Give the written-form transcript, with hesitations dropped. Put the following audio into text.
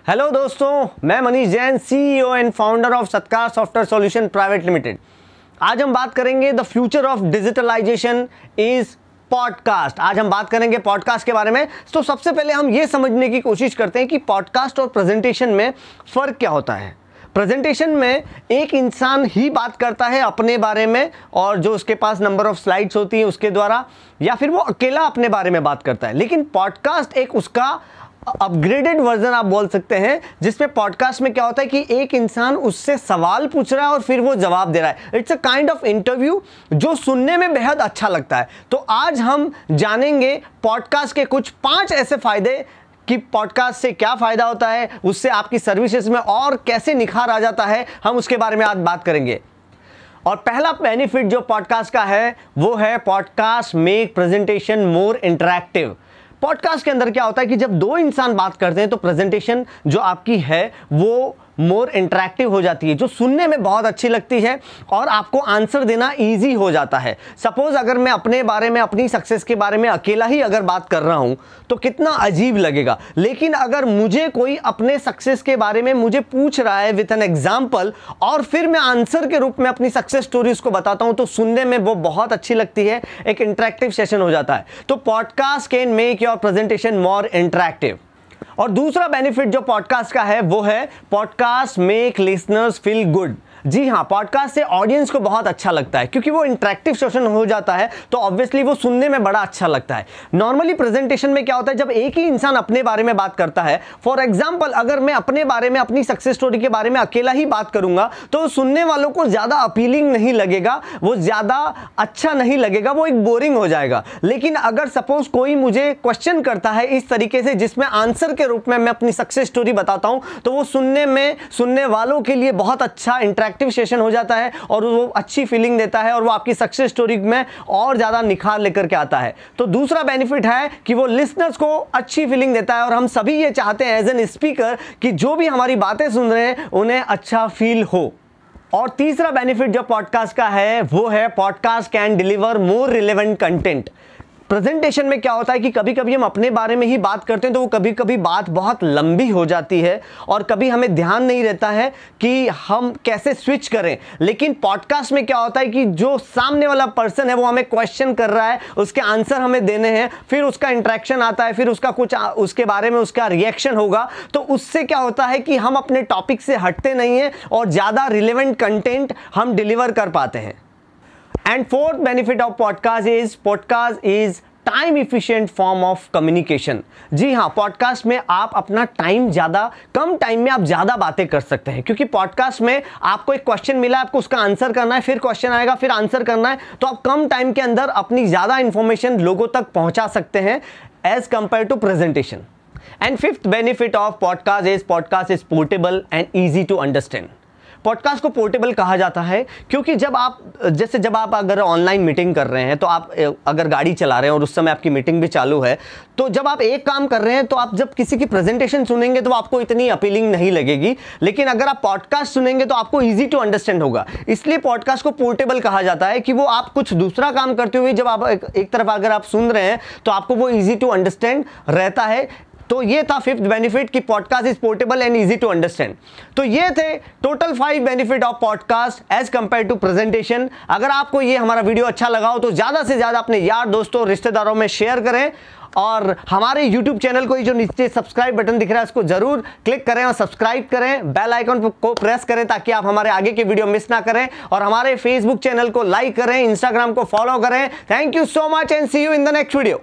Hello दोस्तों, मैं Manish Jain, CEO and founder of Satkar software solution private limited. आज हम बात करेंगे the future of digitalization is podcast. आज हम बात करेंगे पॉडकास्ट के बारे में। तो सबसे पहले हम ये समझने की कोशिश करते हैं कि पॉडकास्ट और प्रेजेंटेशन में फ़र्क क्या होता है। प्रेजेंटेशन में एक इंसान ही बात करता है अपने बारे में, और जो उसके पास नंबर ऑफ स्लाइड्स होती हैं उसके द्वारा, या फिर वो अकेला अपने बारे में बात करता है। लेकिन पॉडकास्ट एक उसका अपग्रेडेड वर्जन आप बोल सकते हैं, जिसमें पॉडकास्ट में क्या होता है कि एक इंसान उससे सवाल पूछ रहा है और फिर वो जवाब दे रहा है। It's a kind of interview जो सुनने में बेहद अच्छा लगता है। तो आज हम जानेंगे पॉडकास्ट के कुछ 5 ऐसे फायदे कि पॉडकास्ट से क्या फ़ायदा होता है, उससे आपकी सर्विसेज में और कैसे निखार आ जाता है, हम उसके बारे में आज बात करेंगे। और पहला बेनिफिट जो पॉडकास्ट का है वो है podcast make presentation more interactive. Podcast के अंदर क्या होता है कि जब 2 इंसान बात करते हैं तो प्रेजेंटेशन जो आपकी है वो मोर इंटरैक्टिव हो जाती है, जो सुनने में बहुत अच्छी लगती है और आपको आंसर देना इजी हो जाता है। सपोज अगर मैं अपने बारे में, अपनी सक्सेस के बारे में अकेला ही अगर बात कर रहा हूं तो कितना अजीब लगेगा। लेकिन अगर मुझे कोई अपने सक्सेस के बारे में मुझे पूछ रहा है विथ एन एग्जाम्पल, और फिर मैं आंसर के रूप में अपनी सक्सेस स्टोरी उसको बताता हूं, तो सुनने में वो बहुत अच्छी लगती है, एक इंटरैक्टिव सेशन हो जाता है। तो podcast can make your presentation more interactive. और दूसरा बेनिफिट जो पॉडकास्ट का है वो है podcast make listeners feel good. जी हाँ, पॉडकास्ट से ऑडियंस को बहुत अच्छा लगता है, क्योंकि वो इंटरैक्टिव सेशन हो जाता है तो ऑब्वियसली वो सुनने में बड़ा अच्छा लगता है। नॉर्मली प्रेजेंटेशन में क्या होता है, जब एक ही इंसान अपने बारे में बात करता है, फॉर एग्जांपल अगर मैं अपने बारे में, अपनी सक्सेस स्टोरी के बारे में अकेला ही बात करूंगा तो सुनने वालों को ज़्यादा अपीलिंग नहीं लगेगा, वो ज़्यादा अच्छा नहीं लगेगा, वो एक बोरिंग हो जाएगा। लेकिन अगर सपोज कोई मुझे क्वेश्चन करता है इस तरीके से जिसमें आंसर के रूप में मैं अपनी सक्सेस स्टोरी बताता हूं, तो वो सुनने वालों के लिए बहुत अच्छा एक्टिव सेशन हो जाता है और वो अच्छी फीलिंग देता है और वो आपकी सक्सेस स्टोरी में और ज्यादा निखार लेकर के आता है। तो दूसरा बेनिफिट है कि वो लिसनर्स को अच्छी फीलिंग देता है, और हम सभी ये चाहते हैं एज एन स्पीकर कि जो भी हमारी बातें सुन रहे हैं उन्हें अच्छा फील हो। और तीसरा बेनिफिट जो पॉडकास्ट का है वो है podcast can deliver more relevant content. Presentation में क्या होता है कि कभी कभी हम अपने बारे में ही बात करते हैं तो वो कभी कभी बात बहुत लंबी हो जाती है और कभी हमें ध्यान नहीं रहता है कि हम कैसे स्विच करें। लेकिन पॉडकास्ट में क्या होता है कि जो सामने वाला पर्सन है वो हमें क्वेश्चन कर रहा है, उसके आंसर हमें देने हैं, फिर उसका इंटरेक्शन आता है, फिर उसका कुछ उसके बारे में उसका रिएक्शन होगा। तो उससे क्या होता है कि हम अपने टॉपिक से हटते नहीं हैं और ज़्यादा रिलेवेंट कंटेंट हम डिलीवर कर पाते हैं। And fourth benefit of podcast is time efficient form of communication. जी हाँ, पॉडकास्ट में आप अपना टाइम कम टाइम में आप ज़्यादा बातें कर सकते हैं, क्योंकि पॉडकास्ट में आपको एक क्वेश्चन मिला, आपको उसका आंसर करना है, फिर क्वेश्चन आएगा, फिर आंसर करना है, तो आप कम टाइम के अंदर अपनी ज़्यादा इंफॉर्मेशन लोगों तक पहुंचा सकते हैं as compare to presentation. And fifth benefit of podcast is portable and easy to understand. Podcast को पोर्टेबल कहा जाता है क्योंकि जब आप अगर ऑनलाइन मीटिंग कर रहे हैं, तो आप अगर गाड़ी चला रहे हैं और उस समय आपकी मीटिंग भी चालू है, तो जब आप एक काम कर रहे हैं तो आप जब किसी की प्रेजेंटेशन सुनेंगे तो आपको इतनी अपीलिंग नहीं लगेगी। लेकिन अगर आप पॉडकास्ट सुनेंगे तो आपको ईजी टू अंडरस्टैंड होगा। इसलिए पॉडकास्ट को पोर्टेबल कहा जाता है कि वो आप कुछ दूसरा काम करते हुए जब आप एक तरफ अगर आप सुन रहे हैं तो आपको वो ईजी टू अंडरस्टैंड रहता है। तो ये था फिफ्थ बेनिफिट कि podcast is portable and easy to understand. तो ये थे total 5 benefit of podcast as compare to presentation. अगर आपको ये हमारा वीडियो अच्छा लगा हो तो ज़्यादा से ज़्यादा अपने यार दोस्तों रिश्तेदारों में शेयर करें, और हमारे YouTube चैनल को जो नीचे सब्सक्राइब बटन दिख रहा है उसको जरूर क्लिक करें और सब्सक्राइब करें, बेल आइकन को प्रेस करें ताकि आप हमारे आगे के वीडियो मिस ना करें, और हमारे Facebook चैनल को लाइक करें, Instagram को फॉलो करें। Thank you so much and see you in the next video.